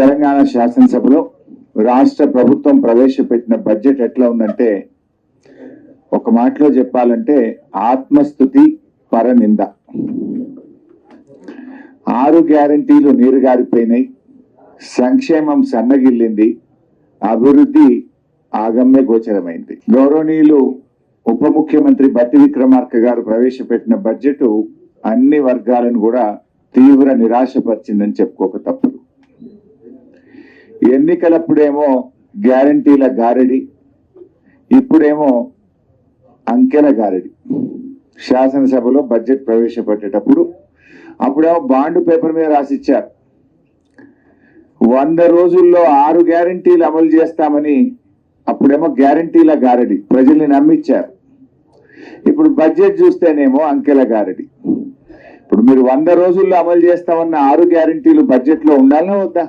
తెలంగాణ శాసనసభలో రాష్ట్ర ప్రభుత్వం ప్రవేశపెట్టిన బడ్జెట్ ఎట్లా ఉందంటే, ఒక మాటలో చెప్పాలంటే ఆత్మస్తుతి పరనింద. 6 గ్యారంటీలు నీరుగారిపోయినాయి, సంక్షేమం సన్నగిల్లింది, అభివృద్ధి ఆగమ్య గోచరమైంది. గౌరవనీయులు ఉప ముఖ్యమంత్రి బట్టి విక్రమార్క గారు ప్రవేశపెట్టిన బడ్జెట్ అన్ని వర్గాలను కూడా తీవ్ర నిరాశపరిచిందని చెప్పుకోక తప్పదు. ఎన్నికలప్పుడేమో గ్యారంటీల గారడి, ఇప్పుడేమో అంకెల గారడి. శాసనసభలో బడ్జెట్ ప్రవేశపెట్టేటప్పుడు అప్పుడేమో బాండ్ పేపర్ మీద రాసిచ్చారు, 100 రోజుల్లో 6 గ్యారంటీలు అమలు చేస్తామని. అప్పుడేమో గ్యారంటీల గారడి, ప్రజల్ని నమ్మించారు. ఇప్పుడు బడ్జెట్ చూస్తేనేమో అంకెల గారడి. ఇప్పుడు మీరు 100 రోజుల్లో అమలు చేస్తామన్న 6 గ్యారంటీలు బడ్జెట్ లో ఉండాలనా వద్దా?